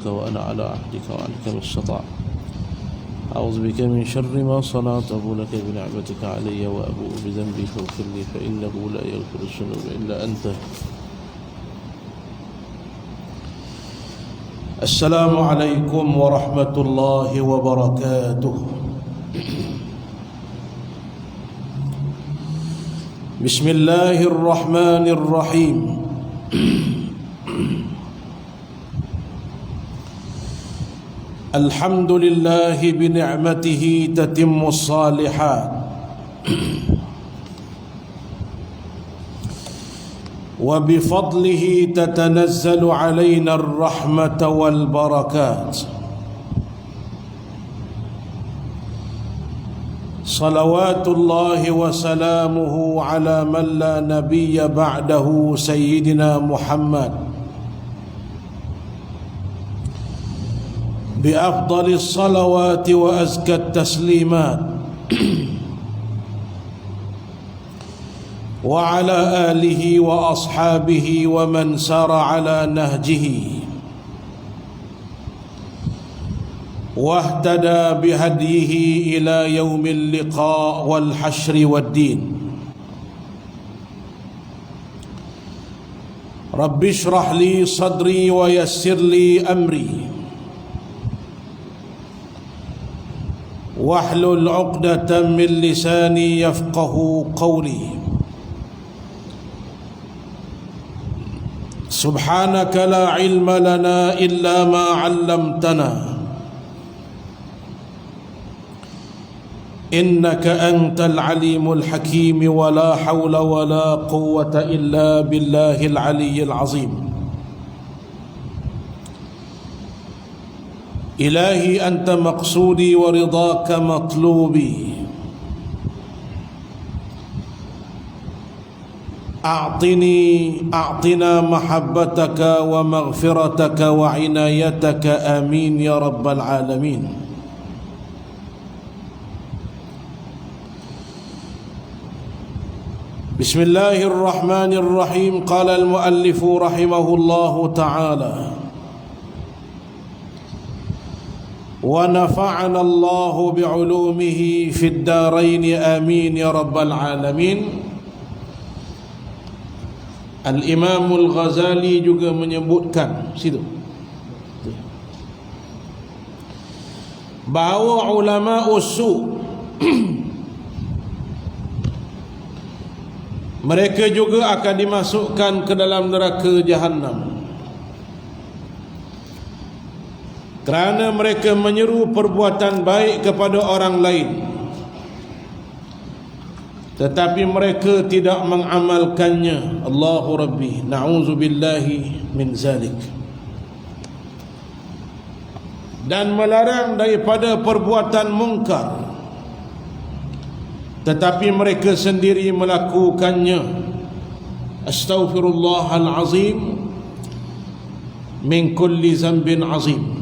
وأنا على عهدك وعنك ما استطعت أعوذ بك من شر ما صنعت أبو لك بنعمتك علي وأبوء بذنبي فاغفر لي فإنه لا يغفر الذنوب إلا أنت. السلام عليكم ورحمة الله وبركاته. بسم الله الرحمن الرحيم. الحمد لله بنعمته تتم الصالحات وبفضله تتنزل علينا الرحمة والبركات. صلوات الله وسلامه على من لا نبي بعده سيدنا محمد بأفضل الصلوات وأزكى التسليمات وعلى آله وأصحابه ومن سار على نهجه واهتدى بهديه إلى يوم اللقاء والحشر والدين. رب اشرح لي صدري ويسر لي أمري واحلل عقدة من لساني يفقه قولي. سبحانك لا علم لنا إلا ما علمتنا إنك أنت العليم الحكيم ولا حول ولا قوة إلا بالله العلي العظيم. إلهي أنت مقصودي ورضاك مطلوبي. أعطنا محبتك ومغفرتك وعنايتك آمين يا رب العالمين. بسم الله الرحمن الرحيم. قال المؤلف رحمه الله تعالى: ونفعنا الله بعلومه في الدارين آمين يا رب العالمين. Al-Imam Al-Ghazali juga menyebutkan situ bahawa ulama usul mereka juga akan dimasukkan ke dalam neraka Jahannam kerana mereka menyeru perbuatan baik kepada orang lain tetapi mereka tidak mengamalkannya. Allahu Rabbi, na'udzubillahi min zalik. Dan melarang daripada perbuatan mungkar tetapi mereka sendiri melakukannya. Astaghfirullahal azim min kulli zambin azim.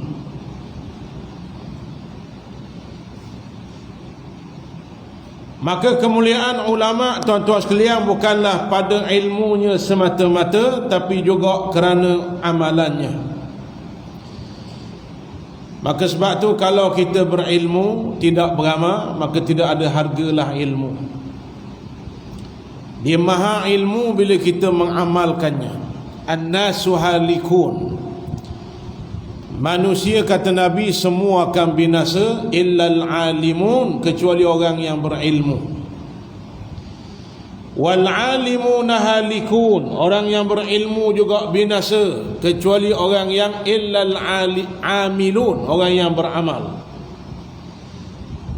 Maka kemuliaan ulama, tuan-tuan sekalian, bukanlah pada ilmunya semata-mata tapi juga kerana amalannya. Maka sebab tu kalau kita berilmu tidak beramal, maka tidak ada hargalah ilmu. Dia maha ilmu bila kita mengamalkannya. An-nasu halikun. Manusia, kata Nabi, semua akan binasa illal alimun, kecuali orang yang berilmu. Wal alimuna halikun, orang yang berilmu juga binasa, kecuali orang yang illal amilun, orang yang beramal.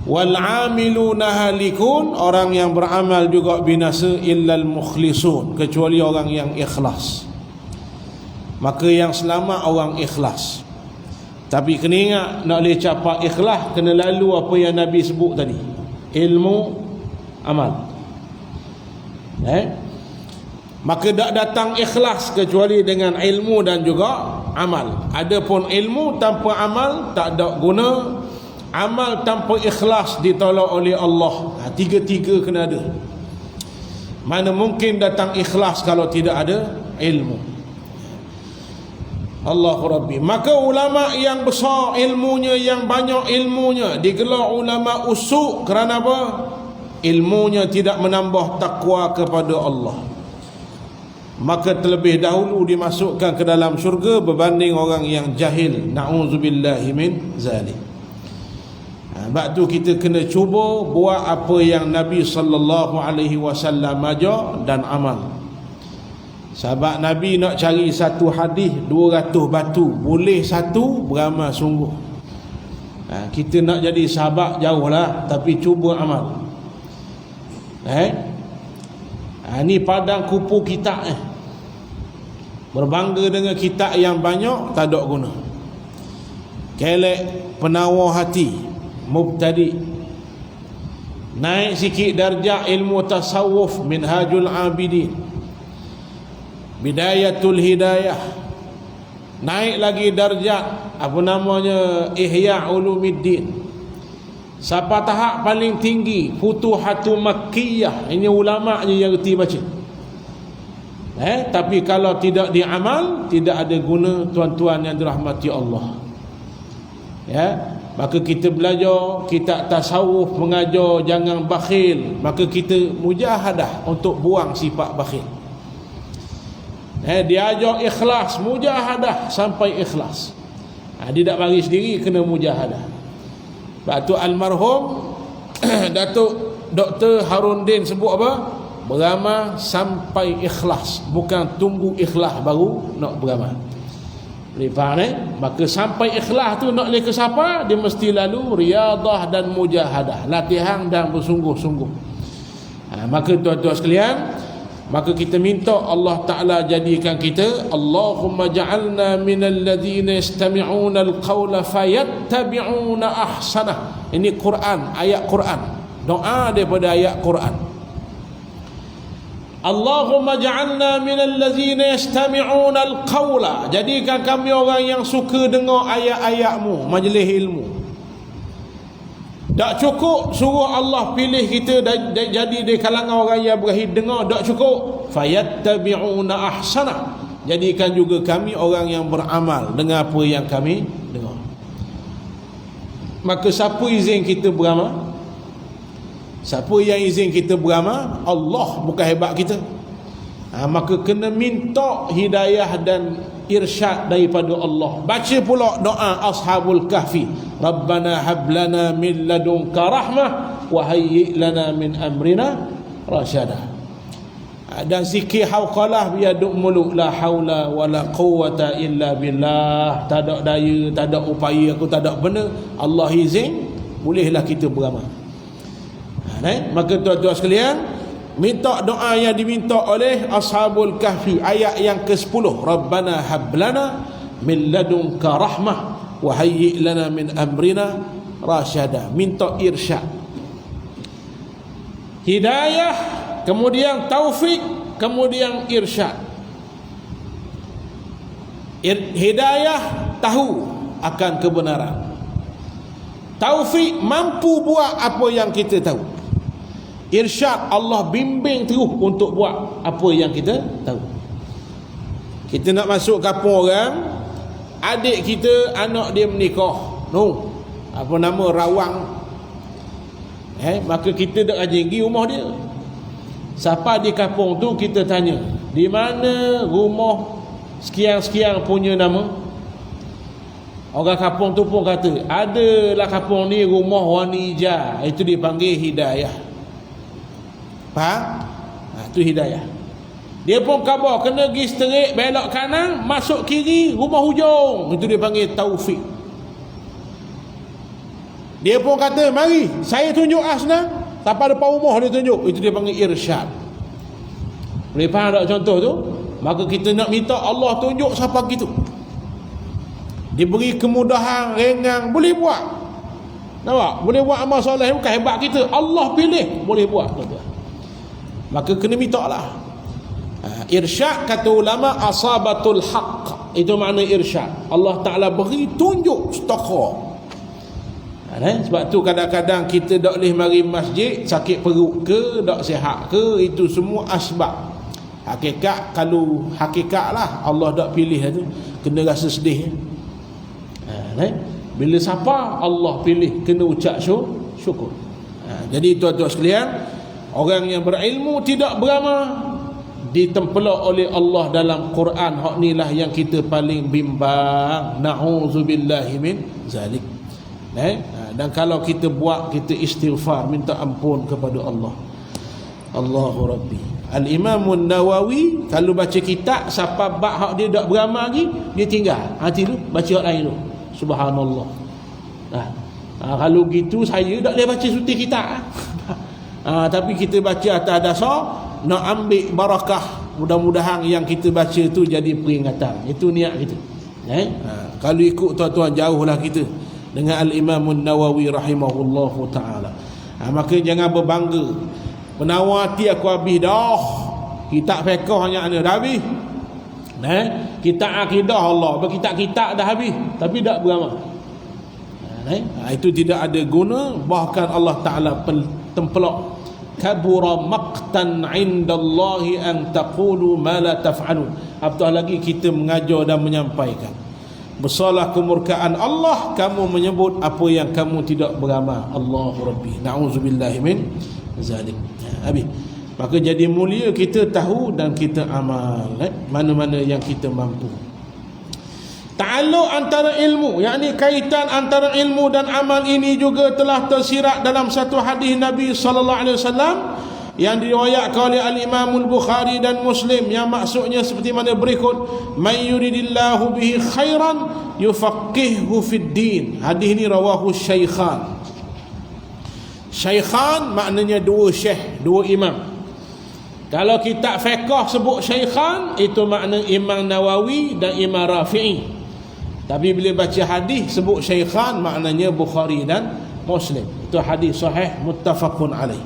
Wal amiluna halikun, orang yang beramal juga binasa illal mukhlisun, kecuali orang yang ikhlas. Maka yang selamat orang ikhlas. Tapi kena ingat, nak boleh capai ikhlas kena lalu apa yang Nabi sebut tadi, ilmu, amal. Maka tak datang ikhlas kecuali dengan ilmu dan juga amal. Adapun ilmu tanpa amal tak ada guna. Amal tanpa ikhlas ditolak oleh Allah. Tiga-tiga kena ada. Mana mungkin datang ikhlas kalau tidak ada ilmu. Allahu Rabbi. Maka ulama yang besar ilmunya, yang banyak ilmunya, digelar ulama usuk kerana apa? Ilmunya tidak menambah takwa kepada Allah. Maka terlebih dahulu dimasukkan ke dalam syurga berbanding orang yang jahil. Na'udzubillahi min zalik. Sebab tu kita kena cuba buat apa yang Nabi sallallahu alaihi wasallam ajar dan amal. Sahabat Nabi nak cari satu hadis 200 batu, boleh satu beramal sungguh. Kita nak jadi sahabat jauh lah, tapi cuba amal. Ni padang kupu kitab berbangga dengan kitab yang banyak tak ada guna. Kelek penawar hati mubtadi. Naik sikit darjah ilmu tasawuf Minhajul Abidin, Bidayatul Hidayah. Naik lagi darjat apa namanya Ihya Ulumuddin. Sampai tahap paling tinggi Futuhatul Makkiyah. Ini ulama je yang reti baca. Tapi kalau tidak diamal, tidak ada guna tuan-tuan yang dirahmati Allah. Maka kita belajar kitab tasawuf mengajar jangan bakhil. Maka kita mujahadah untuk buang sifat bakhil. Dia ajar ikhlas, mujahadah sampai ikhlas. Dia tak bagi sendiri, kena mujahadah. Sebab tu almarhum Datuk Dr. Harundin sebut apa? Beramal sampai ikhlas, bukan tunggu ikhlas baru nak beramal. Boleh faham Maka sampai ikhlas tu nak ke siapa? Dia mesti lalu riadah dan mujahadah, latihan dan bersungguh-sungguh. Maka tuan-tuan sekalian, maka kita minta Allah Ta'ala jadikan kita, Allahumma ja'alna minal ladhina yastami'una al-qawla fayattabi'una ahsanah. Ini Quran, ayat Quran, doa daripada ayat Quran. Allahumma ja'alna minal ladhina yastami'una al-qawla. Jadikan kami orang yang suka dengar ayat-ayatmu, majlis ilmu. Tak cukup suruh Allah pilih kita jadi di kalangan orang yang berhid dengar, tak cukup. Fayattabi'una ahsana. Jadikan juga kami orang yang beramal dengan apa yang kami dengar. Maka siapa izin kita beramal? Siapa yang izin kita beramal? Allah, bukan hebat kita. Maka kena minta hidayah dan irsyad daripada Allah. Baca pula doa Ashabul Kahfi, Rabbana hablana min ladunka rahmah wa hayyi' lana min amrina rasyada. Dan zikir hauqalah biaduk muluk, la haula wala quwata illa billah. Tak ada daya, tak ada upaya, aku tak ada benar, Allah izin, bolehlah kita beramal. Maka tuan-tuan sekalian, minta doa yang diminta oleh Ashabul Kahfi, ayat yang ke-10, Rabbana hablana min ladunka rahmah wa hayyi' lana min amrina rasyada. Minta irsyad, hidayah, kemudian taufik, kemudian irsyad. Hidayah, tahu akan kebenaran. Taufik, mampu buat apa yang kita tahu. Irsyad, Allah bimbing terus untuk buat apa yang kita tahu. Kita nak masuk kampung orang, adik kita anak dia menikah, apa nama, rawang, maka kita dak rajin pergi rumah dia. Siapa di kampung tu, kita tanya, di mana rumah sekian-sekian punya nama. Orang kampung tu pun kata, adalah kampung ni rumah Wani Ija. Itu dipanggil hidayah. Faham? Itu hidayah. Dia pun khabar, kena pergi seterik, belok kanan, masuk kiri, rumah hujung. Itu dia panggil taufik. Dia pun kata, mari saya tunjuk senang, sampai depan rumah dia tunjuk. Itu dia panggil irsyad. Boleh faham tak contoh tu? Maka kita nak minta Allah tunjuk siapa gitu. Diberi kemudahan, ringan, boleh buat. Nampak? Boleh buat amal soleh, bukan hebat kita, Allah pilih, boleh buat. Maka kena minta lah. Irsyad, kata ulama, asabatul haq. Itu makna irsyad. Allah Ta'ala beri tunjuk setokoh. Sebab tu kadang-kadang kita tak boleh mari masjid, sakit perut ke, tak sihat ke, itu semua asbab. Hakikat, kalau hakikat lah Allah tak pilih tu. kena rasa sedih. Bila siapa Allah pilih, kena ucap syukur. Jadi tuan-tuan sekalian, orang yang berilmu tidak beramal ditempelak oleh Allah dalam Quran. Hak inilah yang kita paling bimbang. Na'udzubillahi min zalik. Dan kalau kita buat, kita istighfar, minta ampun kepada Allah. Allahu Rabbi. Al-Imam Nawawi kalau baca kitab siapa bab hak dia tak beramal lagi, dia tinggal. Hati tu baca hak lain tu. Subhanallah. Kalau gitu saya tak boleh baca suti kitab. Tapi kita baca atas dasar nak ambil barakah. Mudah-mudahan yang kita baca tu jadi peringatan. Itu niat kita. Kalau ikut tuan-tuan, jauhlah kita dengan Al-Imam Nawawi rahimahullahu ta'ala. Maka jangan berbangga. Penawar hati aku habis dah. Kitab fiqh hanya ada dah habis. Kitab akidah Allah, berkitab-kitab dah habis tapi tak beramal. Itu tidak ada guna. Bahkan Allah Ta'ala tempelak, kabura maqtan indallahi an taqulu ma la taf'alun. Apatah lagi kita mengajar dan menyampaikan, besarlah kemurkaan Allah kamu menyebut apa yang kamu tidak beramal. Allahu Rabbi. Na'udzubillahi min zalik. Habis. Maka jadi mulia kita tahu dan kita amal mana-mana yang kita mampu. Ta'alluq antara ilmu, yakni kaitan antara ilmu dan amal ini juga telah tersirat dalam satu hadis Nabi sallallahu alaihi wasallam yang diriwayatkan oleh Al-Imam Al-Bukhari dan Muslim, yang maksudnya seperti mana berikut: "May yuridillahu bihi khairan yufaqqihhu fid din." Hadis ini rawahu Syaikhan. Syaikhan maknanya dua syekh, dua imam. Kalau kitab fiqh sebut Syaikhan, itu makna Imam Nawawi dan Imam Rafi'i. Tapi bila baca hadis sebut Syaikhan, maknanya Bukhari dan Muslim. Itu hadis sahih muttafaqun alaih.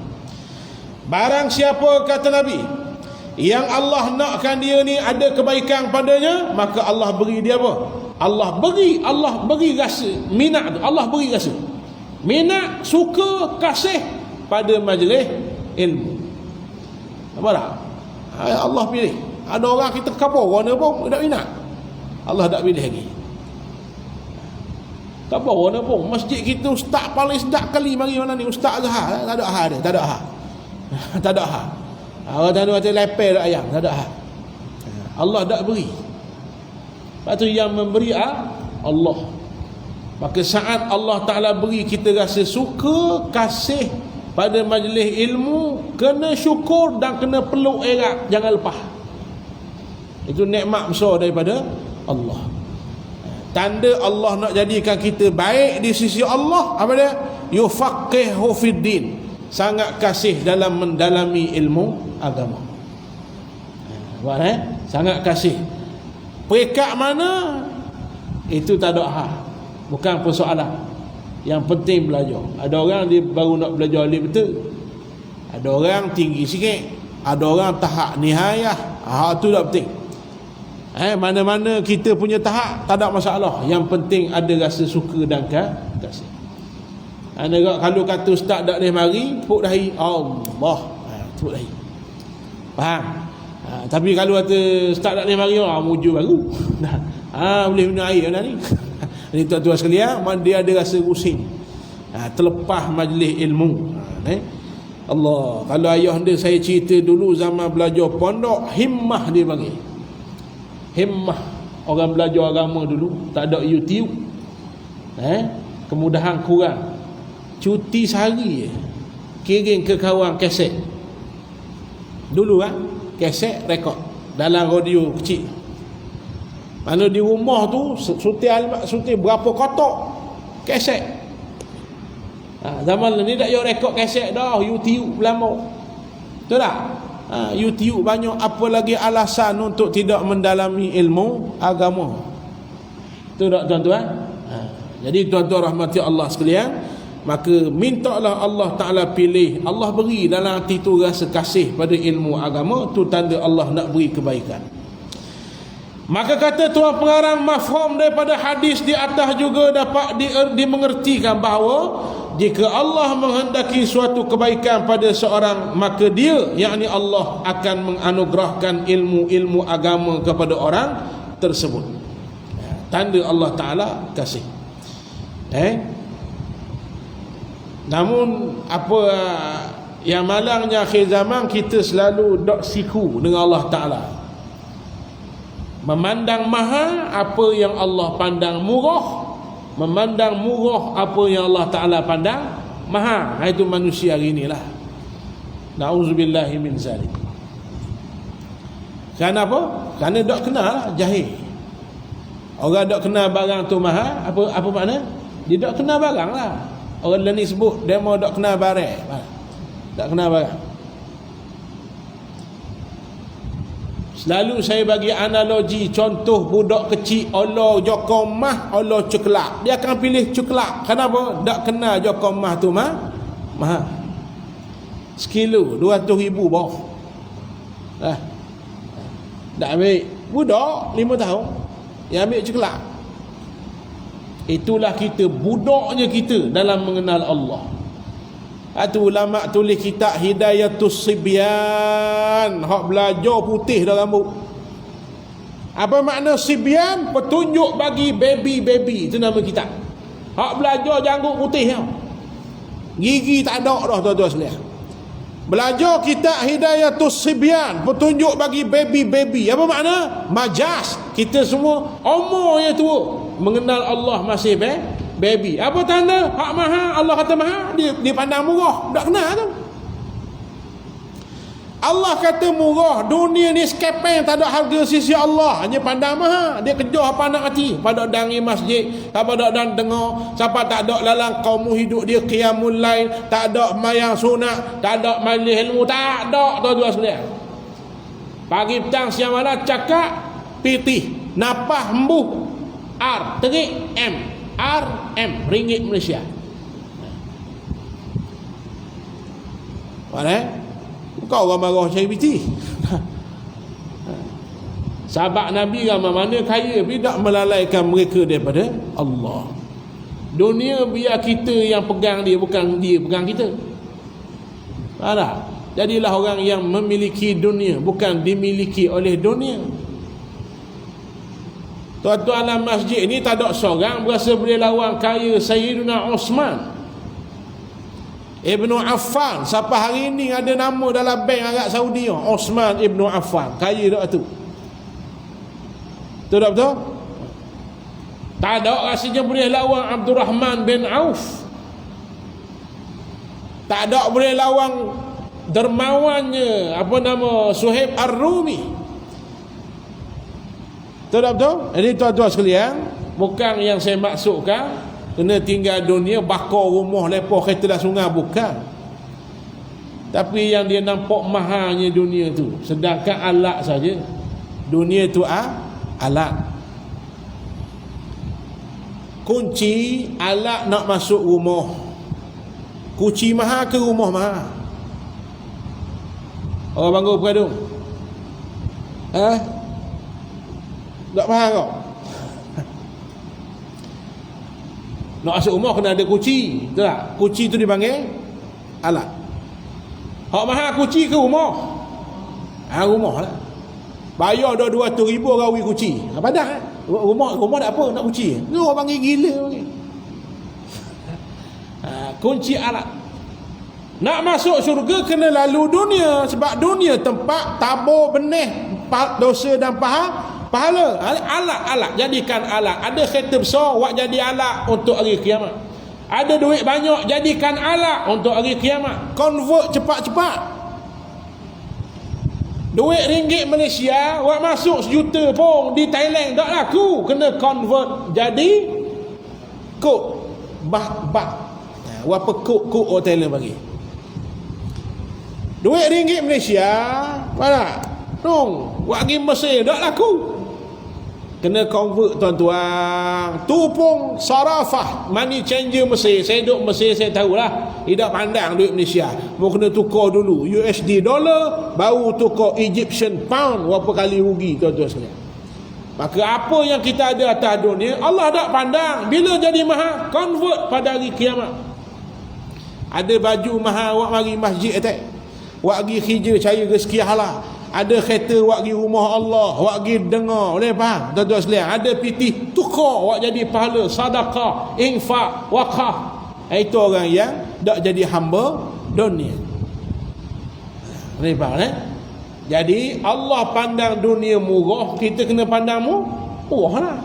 Barang siapa, kata Nabi, yang Allah nakkan dia ni ada kebaikan padanya, maka Allah beri dia apa? Allah beri rasa minat tu. Allah beri rasa minat, suka, kasih pada majlis ilmu. Apa tak? Allah pilih. Ada orang kita kabur warna pun tak minat, Allah tak pilih lagi. Kabur warna pun masjid kita ustaz paling sedap kali mari mana ni, Ustaz Azhar. Tak ada hal dia, tak ada hal. Tak ada hal. Orang tak ada macam lepel ayam, tak ada hal. Allah tak beri. Lepas tu yang memberi Allah. Maka saat Allah Ta'ala beri, kita rasa suka, kasih pada majlis ilmu, kena syukur dan kena peluk erat, jangan lepas. Itu nikmat besar daripada Allah. Tanda Allah nak jadikan kita baik di sisi Allah, apa dia? Yufaqqihhu fid din. Sangat kasih dalam mendalami ilmu agama. Sangat kasih. Peringkat mana? Itu tak ada hal. Bukan persoalan. Yang penting belajar. Ada orang dia baru nak belajar alif betul. Ada orang tinggi sikit, ada orang tahap nihayah. Tu tak penting. Mana-mana kita punya tahap tak ada masalah. Yang penting ada rasa suka dan kasih. Kalau kata ustaz tak boleh mari, puk dahi Allah. Puk dahi. Faham? Tapi kalau kata ustaz tak boleh mari, muju baru. Boleh minum air dah ni. Ini tuan-tuan sekalian, dia ada rasa pusing, terlepas majlis ilmu. Allah, kalau ayah dia saya cerita dulu zaman belajar pondok, himmah dia bagi. Himmah orang belajar agama dulu, tak ada YouTube. Kemudahan kurang. Cuti sehari je, kirim ke kawan kaset. Dulu kaset rekod dalam radio kecil. Mana di rumah tu suntik berapa kotak kaset. Zaman ni tak payah rekod kaset dah, YouTube lama. Betul tak? YouTube banyak, apa lagi alasan untuk tidak mendalami ilmu agama. Betul tak tuan-tuan? Jadi tuan-tuan rahmati Allah sekalian, maka mintalah Allah Ta'ala pilih, Allah beri dalam hati tu rasa kasih pada ilmu agama. Tu tanda Allah nak beri kebaikan. Maka kata tuan pengarang, mafhum daripada hadis di atas juga dapat dimengertikan bahawa jika Allah menghendaki suatu kebaikan pada seorang, maka dia, yakni Allah, akan menganugerahkan ilmu-ilmu agama kepada orang tersebut. tanda Allah Ta'ala kasih. Namun apa yang malangnya akhir zaman, kita selalu dok siku dengan Allah Ta'ala, memandang maha apa yang Allah pandang murah, memandang murah apa yang Allah Ta'ala pandang maha. Itu manusia hari inilah. Na'udzubillahi min zalik. Kerana apa? Kerana dok kenal lah, jahil. Orang dok kenal barang tu maha, apa makna? Dia dok kenal barang lah. Orang lain ni sebut dia mau dok kenal barang, tak kenal barang. Selalu saya bagi analogi, contoh budak kecil Allah jokong mah, Allah coklat, dia akan pilih coklat. Kenapa? Tak kenal jokong mah tu mahal. Sekilo 200,000 bawah. Tak ambil budak 5 tahun, dia ambil coklat. Itulah kita, budaknya kita dalam mengenal Allah. Itu ulama tulis kitab Hidayatus Sibyan, hak belajar putih dah rambut. Apa makna Sibyan? Petunjuk bagi baby-baby, itu nama kitab. Hak belajar janggut putih tau. Gigi tak ada dah tuan-tuan sekalian. Belajar kitab Hidayatus Sibyan, petunjuk bagi baby-baby. Apa makna? Majas. Kita semua umurnya tua, mengenal Allah masih baby. Apa tanda? Hak maha, Allah kata maha, dia pandang murah. Tak kenal tu. Allah kata murah, dunia ni sekepeng, tak ada harga sisi Allah, hanya pandang maha. Dia kejar apa nak hati. Pada dangi masjid, siapa dak dan dengar, siapa tak ada lalang kaum hidup dia qiyamul lail, tak ada mayang sunat, tak ada majlis ilmu, tak ada tuan-tuan sekalian. Pagi petang siang malam cakap pitih, napah embuh R, terik M, RM, ringgit Malaysia. Mana? Kau orang marah cari biti. Sahabat Nabi ramai mana kaya, tapi tak melalaikan mereka daripada Allah. Dunia biar kita yang pegang dia, bukan dia pegang kita. Faham? Jadilah orang yang memiliki dunia, bukan dimiliki oleh dunia. Tuan-tuan dalam masjid ni tak ada seorang berasa boleh lawan kaya Sayyidina Osman Ibnu Affan. Sampai hari ni ada nama dalam bank Arab Saudi, Osman Ibnu Affan. Kaya tak tu? Betul tak betul? Tak ada rasanya boleh lawan Abdul Rahman bin Auf. Tak ada boleh lawan dermawannya apa nama Suhaib Ar-Rumi. Betul tak betul? Jadi tuan-tuan sekalian, bukan yang saya maksudkan kena tinggal dunia, bakar rumah, lepoh kereta dah sungai, bukan. Tapi yang dia nampak mahalnya dunia tu, sedangkan alat saja. Dunia tu alat. Kunci alat nak masuk rumah. Kunci mahal ke rumah mahal? Orang bangun bergadung. Tak faham kau? Nak masuk rumah kena ada kunci, betul tak? Kunci tu dipanggil alat. Hak mahal kunci ke rumah? Rumah lah. Bayar dah 200,000 rawi kunci. Padahal rumah tak apa nak kunci. Ni orang panggil gila panggil. Kunci alat. Nak masuk syurga kena lalu dunia, sebab dunia tempat tabur benih dosa dan pahala. Alat. Jadikan alat. Ada kereta besar, buat jadi alat untuk hari kiamat. Ada duit banyak, jadikan alat untuk hari kiamat. Convert cepat-cepat. Duit ringgit Malaysia, buat masuk 1 juta pun di Thailand tak laku. Kena convert jadi kod. Bah. Berapa kod orang Thailand bagi? Duit ringgit Malaysia, mana? Buat pergi Mesir tak laku. Kena convert tuan-tuan. Tu pun sarafah, money changer Mesir. Saya duduk Mesir, saya tahulah. Tidak pandang duit Malaysia. Mau kena tukar dulu USD dollar, baru tukar Egyptian pound. Berapa kali rugi tuan-tuan sekalian. Maka apa yang kita ada atas dunia, Allah tak pandang. Bila jadi mahal, convert pada hari kiamat. Ada baju mahal, awak mari masjid atas. Awak pergi kerja cari rezeki halal. ada kereta wak pergi rumah Allah, wak pergi dengar, boleh faham tuan-tuan sekalian? Ada pitih tukar wak jadi pahala sedekah, infak, wakaf. Itu orang yang tak jadi hamba dunia. Boleh faham Jadi Allah pandang dunia murah, kita kena pandang murah lah.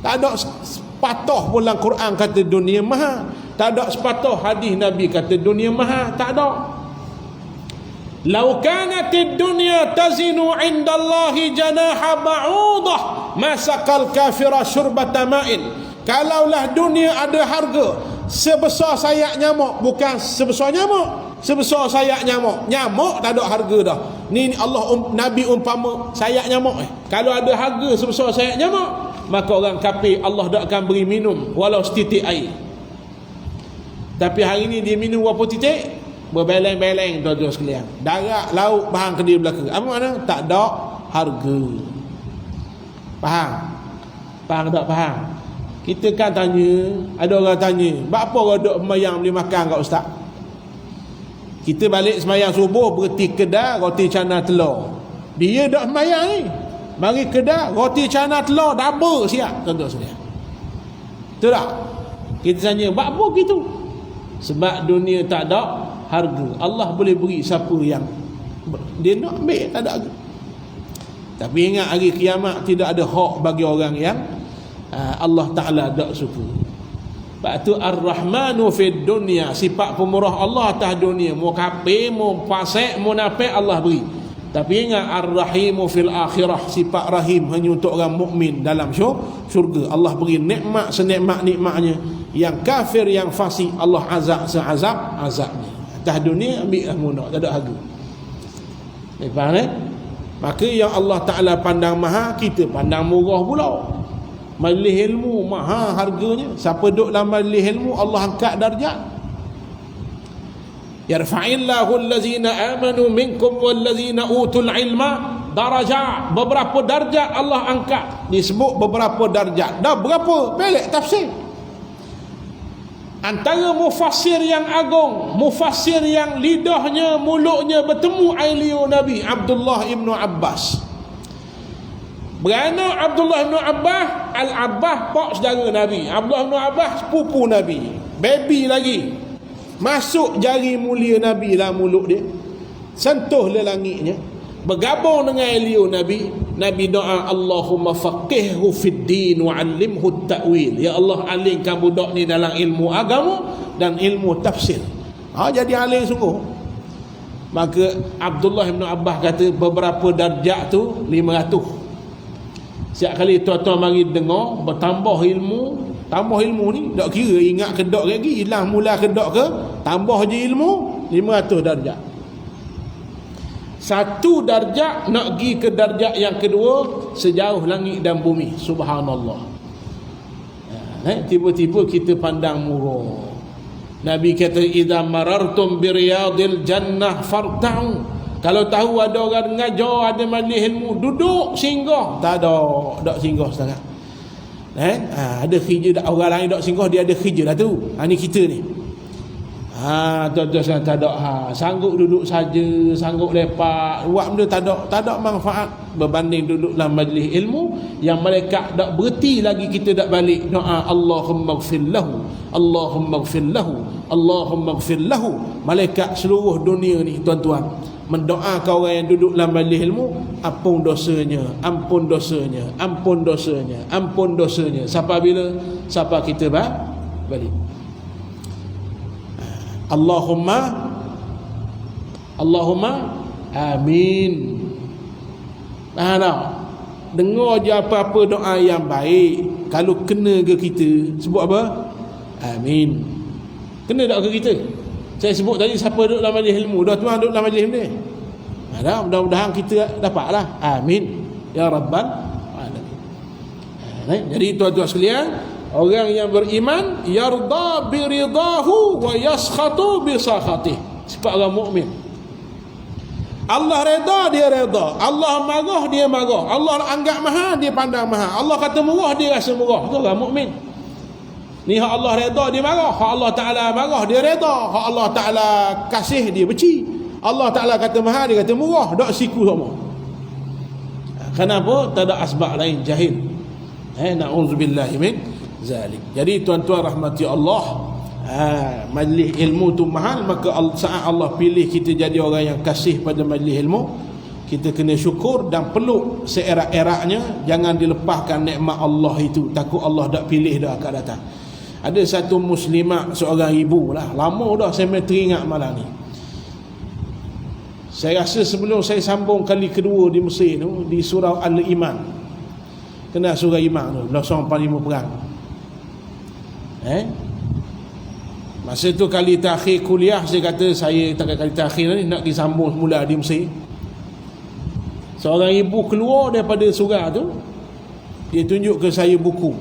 Tak ada sepatah pun dalam Quran kata dunia mahal. Tak ada sepatah hadis Nabi kata dunia mahal. Tak ada. Lau kanatid dunya tazinu indallahi janaha ba'udah masakal kafira syurbata ma'in. Kalaulah dunia ada harga sebesar sayap nyamuk, bukan sebesar nyamuk, sebesar sayap nyamuk. Nyamuk tak ada harga dah. Ni Allah Nabi umpama sayap nyamuk. Kalau ada harga sebesar sayap nyamuk, maka orang kafir Allah tak akan beri minum walau setitik air. Tapi hari ni dia minum berapa titik? Berbeleng-beleng tuan-tuan sekalian. Darat, laut, bahang ke dia belaka. Apa makna? Tak ada harga. Faham? Faham tak faham? Kita kan tanya, ada orang tanya, apa orang duk semayang boleh makan kat ustaz? Kita balik semayang subuh, berhenti kedai, roti canai telur. Dia dak semayang ni. Mari kedai, roti canai telur, double siap tuan-tuan sekalian. Betul tak? Kita tanya, apa gitu? Sebab dunia tak ada harga. Allah boleh beri siapa yang dia nak ambil, tak ada harga. Tapi ingat hari kiamat tidak ada hak bagi orang yang Allah Ta'ala tak suka. Sebab tu Ar-Rahmanu fid dunya, sifat pemurah Allah atas dunia. Mu kafir, mu fasik, munafik Allah beri. Tapi ingat Ar-Rahimu fil akhirah, sifat rahim hanya untuk orang mukmin dalam syurga. Allah beri nikmat senikmat-nikmatnya. Yang kafir, yang fasik, Allah azab seazab-azabnya. Atas dunia ambil mudah, tak ada harga. Faham Maka yang Allah Ta'ala pandang mahal, kita pandang murah pula. Majlis ilmu mahal harganya. Siapa duduk dalam majlis ilmu, Allah angkat darjat. Yarfa'illahu allazina amanu minkum wallazina utul ilma darajat. Beberapa darjat Allah angkat. Disebut beberapa darjat. Dah berapa? Pelik tafsir. Antara mufassir yang agung, mufassir yang lidahnya, mulutnya bertemu ailiu Nabi, Abdullah ibn Abbas. Beranak Abdullah ibn Abbas, Al-Abbas pak saudara Nabi, Abdullah ibn Abbas sepupu Nabi, baby lagi. Masuk jari mulia Nabi dalam mulut dia, sentuh le langitnya, bergabung dengan ailiu Nabi. Nabi doa, Allahumma faqihhu fid din wa 'allimhu at-ta'wil. Ya Allah, alingkan budak ni dalam ilmu agama dan ilmu tafsir. Jadi alim sungguh. Maka Abdullah bin Abbas kata beberapa darjat tu 500. Setiap kali tuan-tuan mari dengar, bertambah ilmu. Tambah ilmu ni tak kira ingat kedok lagi, hilang mula kedok ke, tambah je ilmu 500 darjat. Satu darjat nak pergi ke darjat yang kedua sejauh langit dan bumi. Subhanallah. Tiba-tiba kita pandang murah. Nabi kata, idza marartum bi riyadil jannah farta'u. Kalau tahu ada orang mengajar, ada majlis ilmu, duduk singgah. Tak ada singgah sangat. Ada kerja, orang lain tak singgah, dia ada kerja dah tu. Ni kita ni. Tuan-tuan tak ada sanggup duduk saja, sanggup lepak, buat benda tak ada manfaat berbanding duduk dalam majlis ilmu yang malaikat tak berhenti lagi kita tak balik doa Allahumma ighfir lahu, Allahumma ighfir lahu, Allahumma ighfir lahu. Malaikat seluruh dunia ni tuan-tuan mendoakan orang yang duduk dalam majlis ilmu, ampun dosanya, ampun dosanya, ampun dosanya, ampun dosanya. Sampai bila? Sampai kita balik. Allahumma amin. Dengar je apa-apa doa yang baik, kalau kena ke kita sebut apa? Amin. Kena tak ke kita? Saya sebut tadi siapa duduk dalam majlis ilmu, dah tuan duduk dalam majlis ilmu ni. Mudah-mudahan kita dapatlah. Amin ya rabbal alamin. Jadi tuan-tuan sekalian, orang yang beriman yarda biridahu wa yaskhatu bi sakhatih. Sifat orang mukmin. Allah reda, dia reda. Allah marah, dia marah. Allah anggap mahal, dia pandang mahal. Allah kata murah, dia rasa murah. Itu orang mukmin. Ni hak Allah reda, dia marah. Hak Allah Ta'ala marah, dia reda. Hak Allah Ta'ala kasih, dia benci. Allah Ta'ala kata mahal, dia kata murah, tak siku sama. Kenapa? Tak ada asbab lain, jahil. Na'udzubillahi min zalik. Jadi tuan-tuan rahmati Allah, majlis ilmu tu mahal, maka saat Allah pilih kita jadi orang yang kasih pada majlis ilmu, kita kena syukur dan peluk seerak-eraknya. Jangan dilepaskan nikmat Allah itu, takut Allah tak pilih dah akan datang. Ada satu muslimah, seorang ibu lah, lama dah saya teringat malam ni. Saya rasa sebelum saya sambung kali kedua di Mesir tu, di surah Al-Iman. Kenal surah Iman tu, belakang panglima perang. Masa tu kali terakhir kuliah, saya kata saya tak kali terakhir ni nak disambung semula di Mesir. Seorang ibu keluar daripada surah tu, dia tunjuk ke saya buku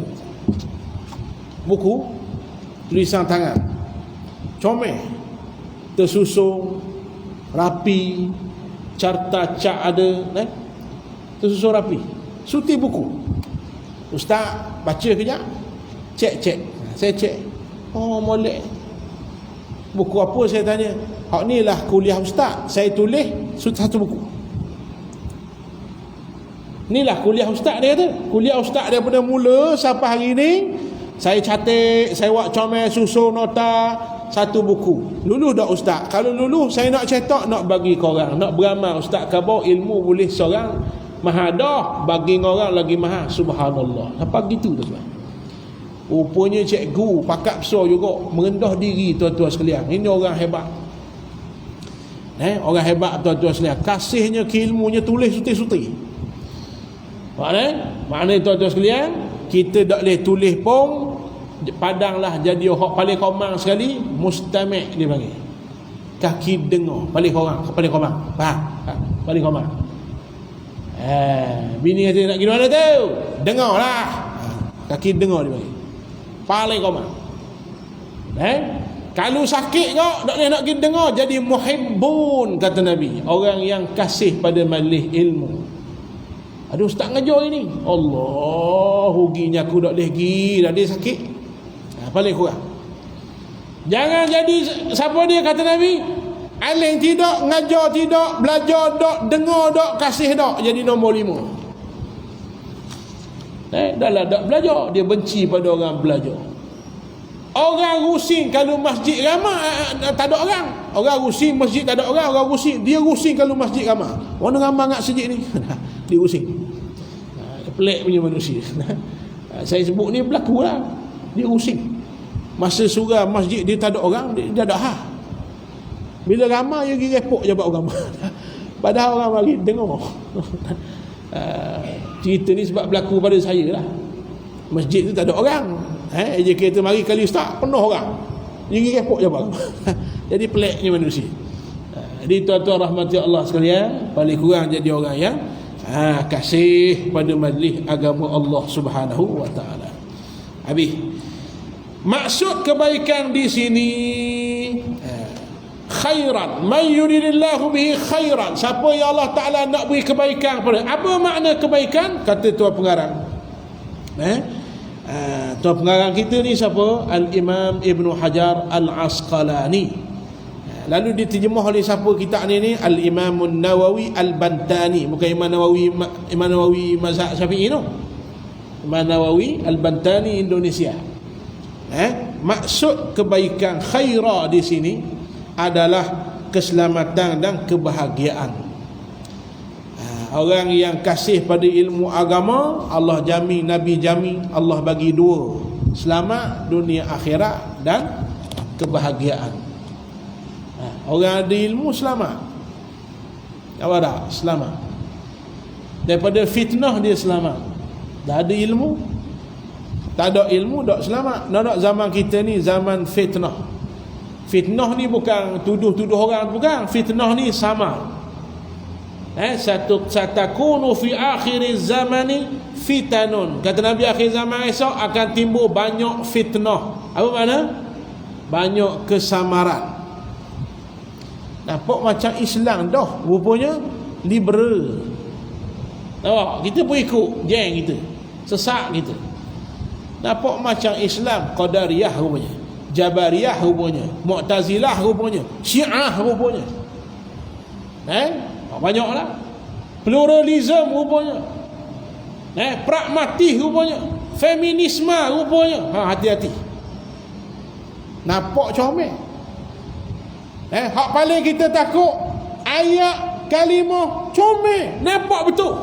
tulisan tangan, comel, tersusun rapi, carta cak ada, tersusun rapi, suti buku. Ustaz baca kejap, cek. Saya cek, oh molek. Buku apa saya tanya? Hak ni lah kuliah ustaz, saya tulis satu buku. Inilah kuliah ustaz, dia kata. Kuliah ustaz daripada mula sampai hari ni, saya catat, saya buat comel, susun nota, satu buku. Lulus tak ustaz? Kalau lulus, saya nak cetak, nak bagi korang, nak beramal. Ustaz khabar ilmu boleh seorang mahadah, bagi orang lagi mahal. Subhanallah. Apa gitu tu tuan? Rupanya cikgu pakak besar juga, merendah diri tuan-tuan sekalian. Ini orang hebat. Orang hebat tuan-tuan sekalian. Kasihnya ke ilmunya, tulis suti-suti. Maknanya tuan-tuan sekalian, kita tak boleh tulis pun, padanglah jadi orang paling komang sekali, mustami' dia panggil. Kaki dengar, paling komang. Faham? Paling komang. Bini kata nak pergi mana tu? Dengarlah. Kaki dengar dia panggil. Paling komang. Kalau sakit kau tak boleh nak pergi dengar, jadi muhibbun, kata Nabi, orang yang kasih pada majlis ilmu. Ada ustaz ngajar ini, Allah, ruginya aku tak boleh pergi, dah dia sakit. Paling kurang. Jangan jadi siapa dia, kata Nabi, alim tidak, ngajar tidak, belajar tak, dengar tak, kasih tak, jadi nombor 5. Dah lah tak belajar, dia benci pada orang belajar. Orang rusing kalau masjid ramai, tak ada orang. Orang rusing masjid tak ada orang, orang rusing, dia rusing kalau masjid ramai. Mana ramai nak masjid ni? Dia rusing. Pelik punya manusia. Saya sebut ni berlaku lah. Dia rusing. Masa surah masjid dia tak ada orang, dia ada hal. Bila ramai dia pergi repok je buat orang. Padahal orang mari dengar. Cerita ni sebab berlaku pada saya lah. Masjid tu tak ada orang. Dia kata mari kali ustaz penuh orang. Dia pergi repok je buat orang. Jadi peliknya manusia. Jadi tuan-tuan rahmati Allah sekalian, paling kurang jadi orang yang kasih pada majlis agama Allah Subhanahu wa taala. Habis. Maksud kebaikan di sini khairan, may yuridillahu bihi khairan. Siapa yang Allah Taala nak beri kebaikan pada. Apa makna kebaikan? Kata tuan pengarang. Tuan pengarang kita ni siapa? Al-Imam Ibn Hajar Al-Asqalani. Lalu diterjemah oleh siapa kitab ni? Al-Imam Nawawi Al-Bantani. Bukan Imam Nawawi mazhab Syafi'i tu. Imam Nawawi Al-Bantani Indonesia. Maksud kebaikan khaira di sini adalah keselamatan dan kebahagiaan. Orang yang kasih pada ilmu agama, Allah jamin, Nabi jamin, Allah bagi 2, selamat dunia akhirat dan kebahagiaan. Orang ada ilmu selamat. Apa tak? Selamat. Daripada fitnah dia selamat. Dah ada ilmu, tak ada ilmu tak selamat. Nak zaman kita ni zaman fitnah. Fitnah ni bukan tuduh-tuduh orang, bukan. Fitnah ni sama. Satakunu fi akhir zamani fitanun. Kata Nabi, akhir zaman esok akan timbul banyak fitnah. Apa makna? Banyak kesamaran. Nampak macam Islam dah, rupanya liberal. Nampak? Kita pun ikut geng kita, sesak kita. Nampak macam Islam Qadariyah rupanya, Jabariyah rupanya, Mu'tazilah rupanya, Syiah rupanya. Banyaklah. Pluralism rupanya. Pragmatis rupanya. Feminisme rupanya. Hati-hati. Nampak comel. Hak paling kita takut ayat kalimah comel. Nampak betul.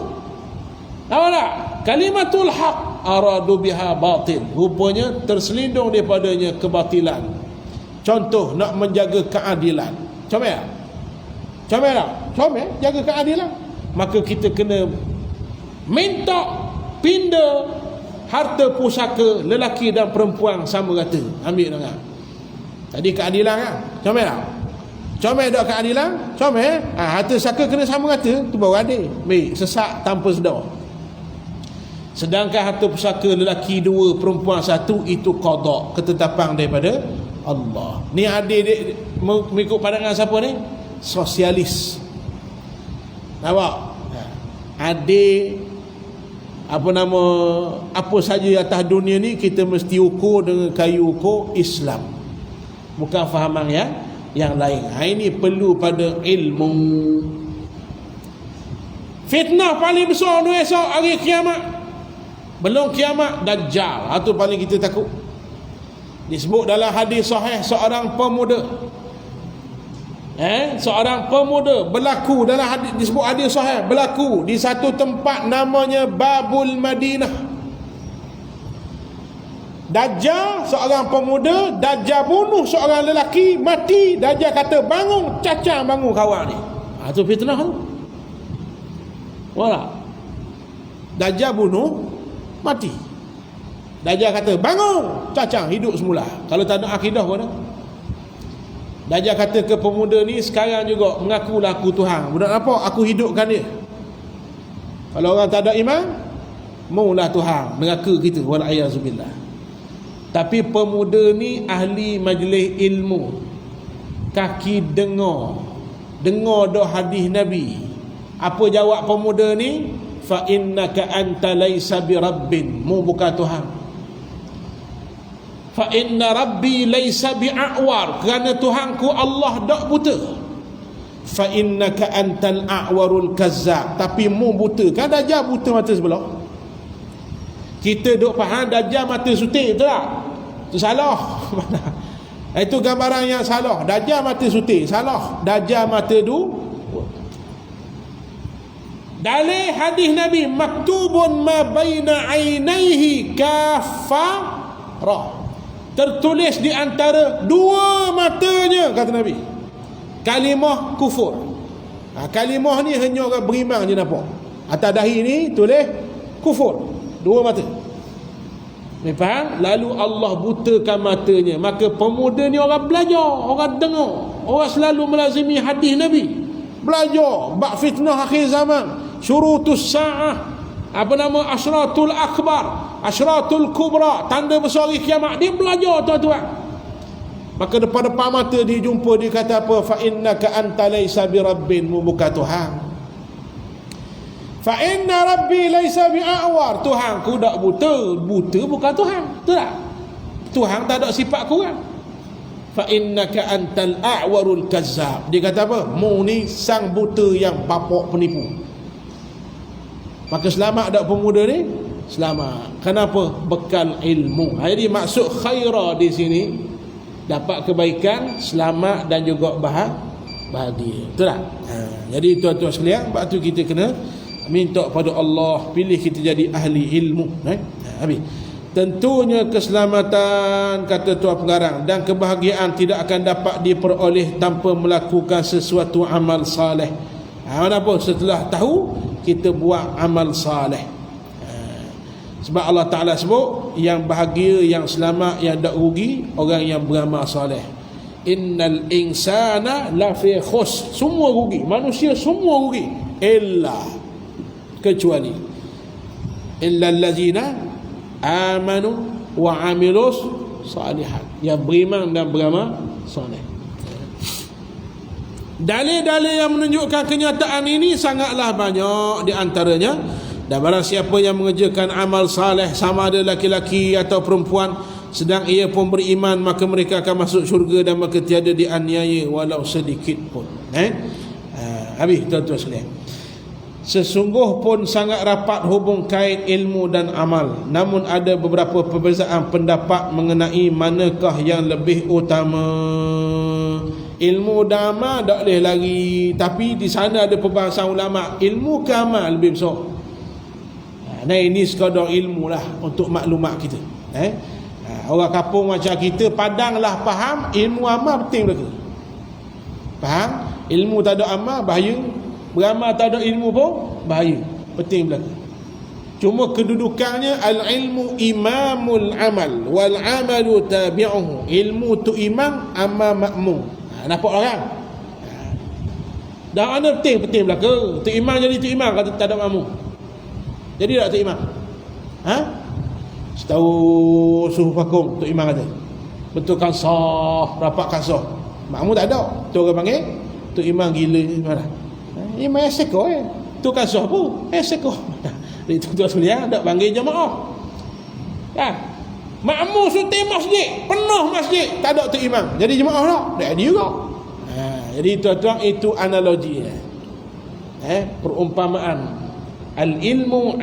Tahu tak? Kalimatul haq aradu biha batil. Rupanya terselindung daripadanya kebatilan. Contoh nak menjaga keadilan. Comel tak? Comel tak? Comel, jaga keadilan. Maka kita kena minta pindah harta pusaka lelaki dan perempuan sama rata. Ambil dengar. Tadi keadilan kan? Comel tak? Comel tak keadilan? Comel. Harta pusaka kena sama rata, tu baru adil. Baik, sesak tanpa sedar. Sedangkan harta pusaka lelaki 2, perempuan 1, itu qada, ketetapan daripada Allah. Ni adil mengikut pandangan siapa ni? Sosialis. Nampak? Adil apa saja atas dunia ni kita mesti ukur dengan kayu ukur Islam, bukan fahaman yang lain. Ini perlu pada ilmu. Fitnah paling besar tu esok hari kiamat, belum kiamat, Dajjal. Itu paling kita takut. Disebut dalam hadis sahih, seorang pemuda berlaku dalam hadis, disebut hadis sahih, berlaku di satu tempat namanya Babul Madinah. Dajjal, seorang pemuda, Dajjal bunuh seorang lelaki, mati. Dajjal kata, bangun, cacang bangun kawan ni. Itu fitnah tu. Wala. Dajjal bunuh, mati. Dajjal kata, bangun, cacang, hidup semula. Kalau tak ada akidah pun dah. Dajjal kata ke pemuda ni, sekarang juga mengakulah aku Tuhan. Budak apa? Aku hidupkan dia. Kalau orang tak ada iman, maulah Tuhan neraka kita, wal'ayazubillah. Tapi pemuda ni ahli majlis ilmu, kaki dengar dah hadis Nabi. Apa jawab pemuda ni? Fa innaka anta laisa bi rabbin, mu bukan Tuhan. Fa inna rabbi laisa bi a'war, kerana Tuhanku Allah tak buta. Fa innaka antal a'warul kazzab, tapi mu buta. Kan Dajjal buta mata sebelah. Kita duk faham Dajjal mata sutik, betul tak? Itu salah. Itu gambaran yang salah. Dajjal mata sutik, salah. Dajjal mata dalil hadis Nabi, maktubun ma baina ainaihi kafarah, tertulis di antara dua matanya, kata Nabi, kalimah kufur. Kalimah ni hanya orang beriman je nampak. Atas dahi ni tulis kufur, dua mata. Ni faham? Lalu Allah butakan matanya. Maka pemuda ni orang belajar, orang dengar, orang selalu melazimi hadis Nabi, belajar bab fitnah akhir zaman, syurutus sa'ah, asyratul akbar, asyratul kubra, tanda besar hari kiamat. Dia belajar tuan-tuan. Maka depan-depan mata dia jumpa, dia kata apa? Fa innaka anta laisa bi rabbin, mu bukan Tuhan. Fa inna rabbi laisa bi a'war, Tuhanku tak buta. Buta bukan Tuhan, betul tak? Tuhan tak ada sifat kurang. Fa innaka antal a'warul kazzab, dia kata apa? Mu ni sang buta yang bapak penipu. Maka selamat tak pemuda ni? Selamat. Kenapa? Bekal ilmu. Jadi maksud khaira di sini dapat kebaikan, selamat dan juga bahagia. Betul tak? Jadi tuan-tuan sekalian, sebab tu kita kena minta pada Allah pilih kita jadi ahli ilmu. Habis. Tentunya keselamatan, kata Tuan Pengarang, dan kebahagiaan tidak akan dapat diperoleh tanpa melakukan sesuatu amal saleh. Apa? Setelah tahu, kita buat amal saleh. Sebab Allah Ta'ala sebut, yang bahagia, yang selamat, yang tak rugi, orang yang beramal saleh. Innal insana lafi khus, semua rugi, manusia semua rugi, illa, kecuali illallazina amanu wa amilus salihat, yang beriman dan beramal soleh. Dalil-dalil yang menunjukkan kenyataan ini sangatlah banyak. Di antaranya, dan barang siapa yang mengerjakan amal saleh, sama ada laki-laki atau perempuan, sedang ia pun beriman, maka mereka akan masuk syurga dan maka tiada dianiaya walau sedikit pun. Habis tuan-tuan sekalian. Sesungguh pun sangat rapat hubung kait ilmu dan amal, namun ada beberapa perbezaan pendapat mengenai manakah yang lebih utama. Ilmu dan amal tak boleh lagi, tapi di sana ada perbahasan ulama, ilmu ke amal lebih besar. Nah, ini sekadar ilmu lah untuk maklumat kita. Orang kampung macam kita, Padang lah faham, ilmu amal penting mereka. Faham? Ilmu tak ada amal bahaya, beramal tak ada ilmu pun bahaya, penting belaka. Cuma kedudukannya al-ilmu imamul amal wal amalu tabi'uhu. Ilmu tu imam, amal makmum. Nampak orang? Dah mana penting belaka. Tu imam jadi tu imam kata tak ada makmum. Jadi tak tu imam? Setahu suhu fakung tu imam kata betulkan sah, rapatkan sah. Makmum tak ada. Tu orang panggil tu imam gila marah. Imam eseko tu kan sah pun eseko. Itu tu sekalian tak panggil jemaah. Makmum sunting masjid, penuh masjid, tak ada tu imam. Jadi jemaah tak? Tak ada juga. Jadi tuan-tuan, itu analogi. Perumpamaan. Al-ilmu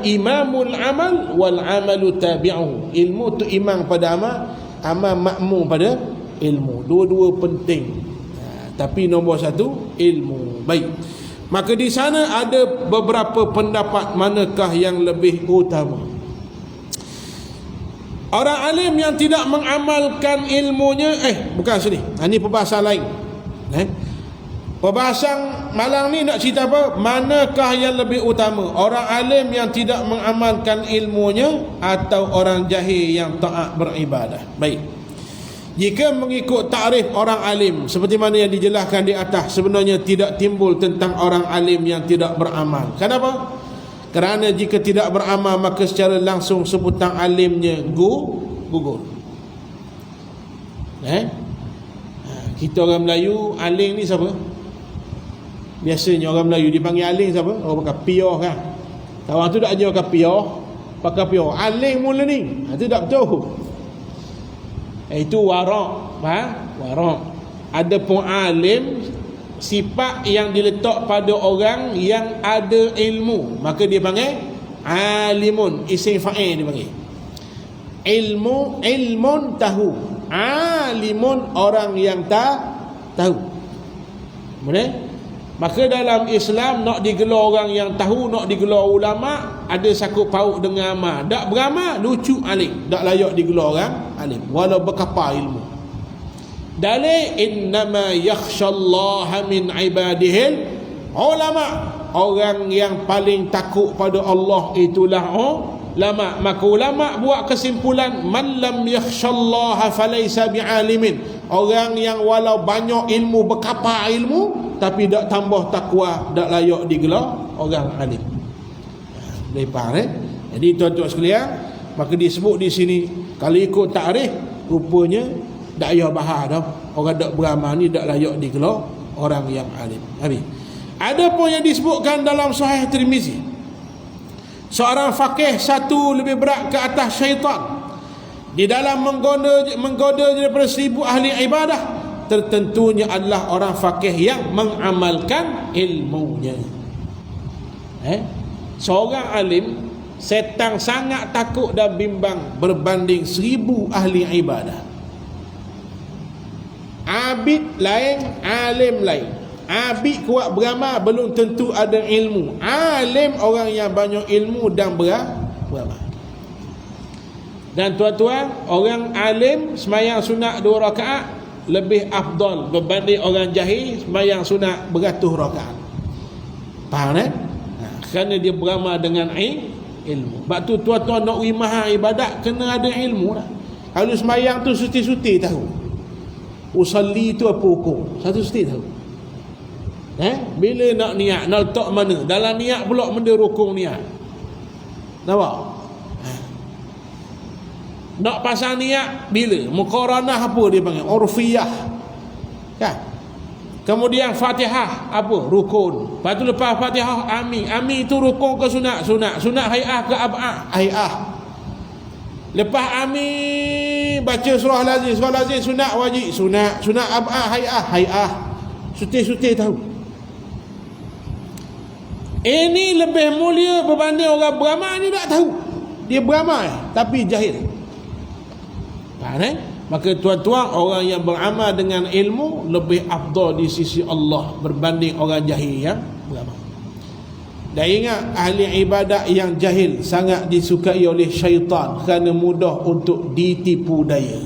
imamul amal wal amalu tabi'uhu. Ilmu tu imam pada amal, amal makmum pada ilmu. Dua-dua penting. Tapi nombor satu ilmu. Baik. Maka di sana ada beberapa pendapat manakah yang lebih utama. Orang alim yang tidak mengamalkan ilmunya, bukan sini. Ini perbahasan lain. Perbahasan malam ni nak cerita apa? Manakah yang lebih utama? Orang alim yang tidak mengamalkan ilmunya atau orang jahil yang taat beribadah? Baik. Jika mengikut takrif orang alim seperti mana yang dijelaskan di atas, sebenarnya tidak timbul tentang orang alim yang tidak beramal. Kenapa? Kerana jika tidak beramal, maka secara langsung sebutan alimnya gugur. Kita orang Melayu, alim ni siapa? Biasanya orang Melayu dipanggil alim siapa? Orang pakai piah kan. Orang tu tak ajar pakai piah, pakai piah. Alim mula ni. Itu tak betul. Itu warak. Warak. Ada pun alim, sifat yang diletak pada orang yang ada ilmu, maka dia panggil alimun. Isim fa'il dia panggil. Ilmun tahu. Alimun orang yang tahu. Boleh? Maka dalam Islam nak digelar orang yang tahu, nak digelar ulama, ada sakut paut dengan amal. Tak beramal, lucu alim. Tak layak digelar orang alim walau berkapal ilmu. Dalil innama yakhshallaha min ibadihil ulama. Orang yang paling takut pada Allah itulah ulama. Maka ulama buat kesimpulan, man lam yakhshallaha falaysa bi'alimin. Orang yang walau banyak ilmu, berkapal ilmu, tapi tak tambah takwa, tak layak digelar orang alim. Lepas Jadi tuan-tuan sekalian, maka disebut di sini, kalau ikut takrif, rupanya tak payah bahas dah. Orang tak beramal ni tak layak digelar orang yang alim. Habis. Ada pun yang disebutkan dalam Sahih Tirmizi, seorang faqih satu lebih berat ke atas syaitan di dalam menggoda daripada 1000 ahli ibadah. Tertentunya adalah orang faqih yang mengamalkan ilmunya. Seorang alim, setan sangat takut dan bimbang berbanding 1000 ahli ibadah. Abid lain, alim lain. Abid kuat beramal, belum tentu ada ilmu. Alim orang yang banyak ilmu dan beramal. Dan tuan-tuan, orang alim sembahyang sunat 2 rakaat lebih afdal berbanding orang jahil sembahyang sunat beratus rakaat. Faham kan? Kerana dia beramal dengan ilmu. Sebab tu tuan-tuan nak imah ibadat kena ada ilmu lah. Kalau sembahyang tu suti-suti tahu. Usalli tu apa hukum? Satu suti tahu. Bila nak niat, nak letak mana? Dalam niat pula benda rukun niat. Nampak? Nak pasang niat bila? Muqaranah apa dia panggil? Urfiyah. Kan? Kemudian Fatihah apa? Rukun. Lepas tu lepas Fatihah Amin. Amin tu rukun ke sunat? Sunat. Sunat hay'ah ke ab'ah? Hay'ah. Lepas Amin baca surah lazim. Surah lazim sunat wajib. Sunat. Sunat ab'ah hay'ah. Hay'ah. Suti-suti tahu. Ini lebih mulia berbanding orang beramal ni tak tahu. Dia beramal tapi jahil. Faham eh? Maka tuan-tuan, orang yang beramal dengan ilmu lebih afdal di sisi Allah berbanding orang jahil yang beramal. Dan ingat, ahli ibadat yang jahil sangat disukai oleh syaitan kerana mudah untuk ditipu daya.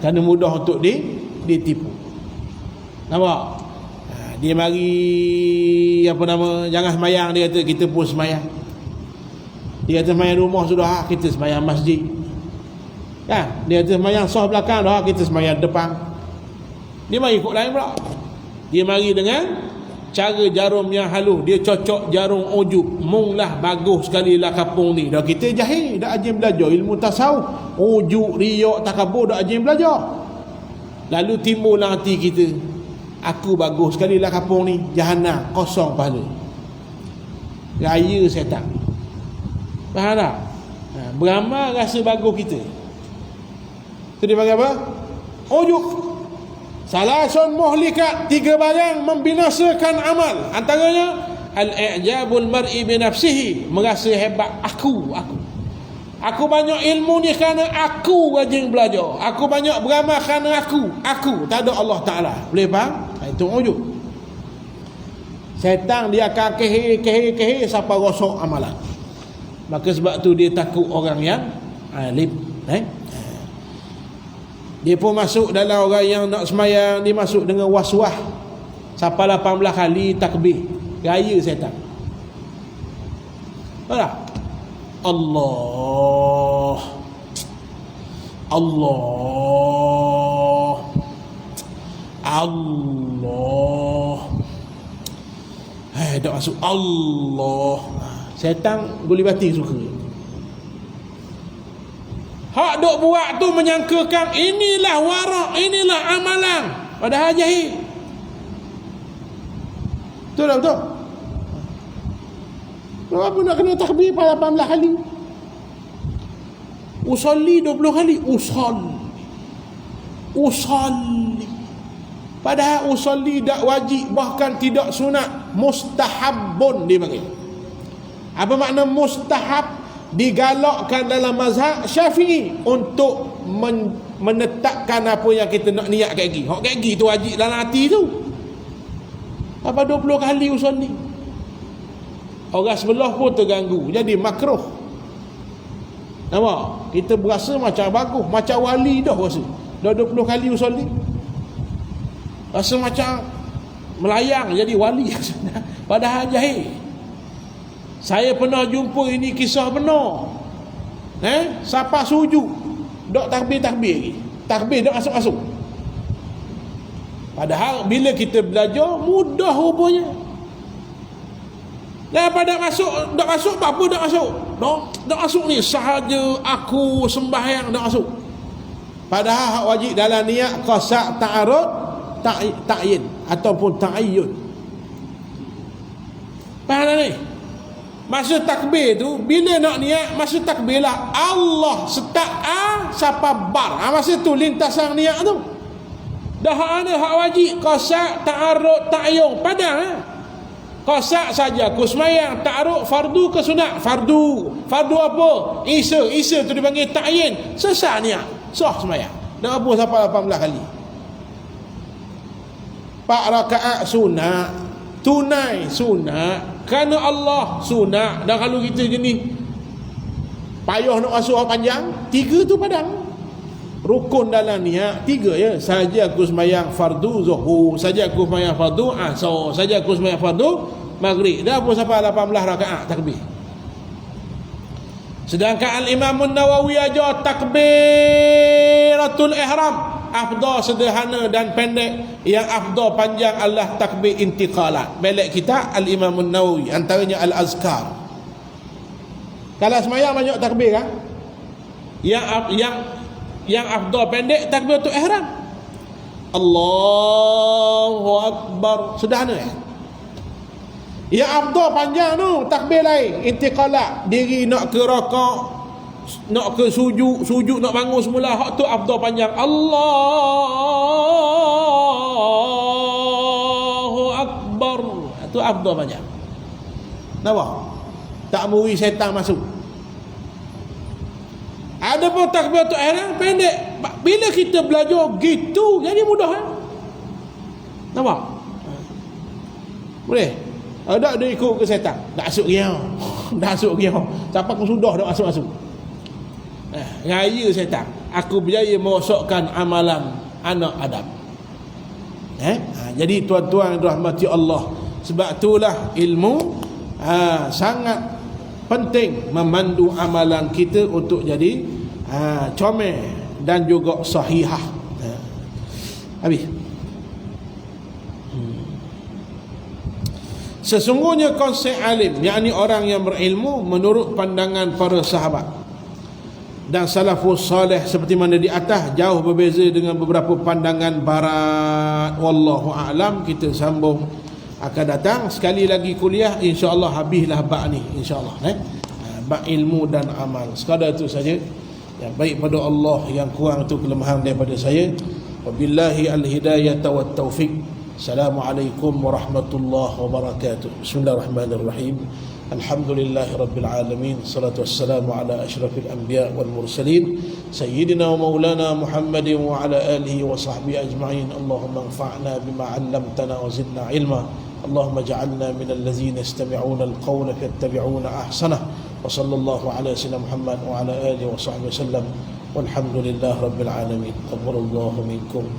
Kerana mudah untuk ditipu. Nampak? Dia mari jangan semayang, dia kata kita pun semayang. Dia kata semayang rumah sudah, kita semayang masjid. Kan? Dia kata semayang sah belakang dah, kita semayang depan. Dia mari ikut lain pula. Dia mari dengan cara jarum yang halus. Dia cocok jarum ujub. Munglah bagus sekali lah kampung ni. Dah kita jahil, dah ajin belajar ilmu tasawuf. Ujub, riak, takabur, dah ajin belajar. Lalu timbullah hati kita, aku bagus sekali lah kampung ni. Jahanam, kosong pahala. Raya setan. Faham tak? Beramal rasa bagus kita. Itu dia panggil apa? Ujub. Salasun muhlikat, 3 barang membinasakan amal. Antaranya al-i'jabul mar'i bi nafsihi, merasa hebat aku. Aku banyak ilmu ni kerana aku rajin belajar. Aku banyak beramal kerana aku. Tak ada Allah Taala. Boleh faham? Itu ujub. Syaitan dia akan kehir sampai rosak amalan. Maka sebab tu dia takut orang yang alim. Dia pun masuk dalam orang yang nak semayang, dia masuk dengan was-was sampai 18 kali takbir. Raya syaitan. Tahu tak? Allah. Tak masuk Allah. Syaitan boleh batin suka. Hak duk buat tu menyangkakan inilah warak, inilah amalan, padahal jahil. Betul tak betul? Kenapa nak kena takbir 18 kali? Usalli 20 kali. Usalli. Padahal usalli tak wajib, bahkan tidak sunat. Mustahabun dia panggil. Apa makna mustahab? Digalakkan dalam mazhab Syafi'i untuk menetapkan apa yang kita nak niat kat gigi. Hak kat gigi tu wajib dalam hati tu. Apa 20 kali usolli. Orang sebelah pun terganggu, jadi makruh. Nampak? Kita berasa macam bagus, macam wali dah rasa. Dah 20 kali usolli. Rasa macam melayang jadi wali. Padahal jahil. Saya pernah jumpa, ini kisah benar. Siapa sujud dok takbir lagi. Takbir dok masuk. Padahal bila kita belajar mudah rupanya. Dah pada dok masuk apa dok masuk? Dok masuk ni sahaja aku sembahyang dok masuk. Padahal hak wajib dalam niat qasak ta'arud ta'yin ataupun ta'ayyun. Faham ni? Masa takbir tu, bila nak niat, masa takbir lah Allah start siapa bar. Masa tu lintasan niat tu. Dah ada hak wajib qasak ta'arud ta'ayyun padang. Qasak saja aku semayang, ta'arud fardu ke sunat? Fardu apa? Isa tu dipanggil ta'yin. Sesat niat, sah semayang. Dah apa sampai 18 kali. 4 rakaat sunat, tunai sunat kerana Allah sunat. Dan kalau kita jenis payah nak masuk panjang, 3 tu padang. Rukun dalam niat 3 ya. Saja aku sembahyang fardu zuhur, saja aku sembahyang fardu asar, saja aku sembahyang fardu maghrib. Dah pun sampai 18 rakaat takbir. Sedangkan Al-Imam An-Nawawi ajar takbiratul ihram afdal sederhana dan pendek. Yang afdal panjang adalah takbir intiqalat. Belak kita Al-Imam An-Nawawi, antaranya Al-Azkar. Kalau semayang banyak takbir kan? Yang afdal pendek takbiratul ihram. Allahu Akbar. Sederhana ya. Yang afdal panjang tu takbir lain, intiqalat. Diri nak ke rakaat, nak ke sujud nak bangun semula, hak tu afdal panjang. Allahu Akbar. Itu afdal banyak. Kenapa? Tak muri syaitan masuk. Ada pun takbiratul ihram pendek. Bila kita belajar gitu, jadi mudah kan? Nampak? Boleh? Ada dia ikut ke syaitan. Tak masuk dia. Tak masuk dia. Siapa pun sudah dah masuk-masuk. Raya syaitan. Aku berjaya merosakkan amalan anak Adam. Jadi tuan-tuan rahmati Allah, sebab itulah ilmu sangat penting memandu amalan kita untuk jadi comel dan juga sahihah. Habis. Sesungguhnya konsep alim, yakni orang yang berilmu menurut pandangan para sahabat dan salafus salih seperti mana di atas, jauh berbeza dengan beberapa pandangan barat. Wallahu a'lam. Kita sambung akan datang sekali lagi kuliah, insya-Allah habislah bab ni insya-Allah, bab ilmu dan amal. Sekadar itu saja. Yang baik pada Allah, yang kurang itu kelemahan daripada saya. Wabillahi al-hidayah wat taufiq. Assalamualaikum warahmatullahi wabarakatuh. Bismillahirrahmanirrahim. Alhamdulillahi rabbil alamin. Salatu wassalamu ala asyrafil anbiya wal mursalin sayyidina wa maulana Muhammadin wa ala alihi wa sahbihi ajma'in. Allahumma anfa'na bima 'allamtana wa zidna ilma. Allahumma ja'alna minal ladzina yastami'una al-qawla fayattabi'una ahsanah. Wa sallallahu ala sayyidina Muhammad wa ala alihi wa sahbihi wasallam. Walhamdulillahi rabbil alamin. Taqabbalallahu minkum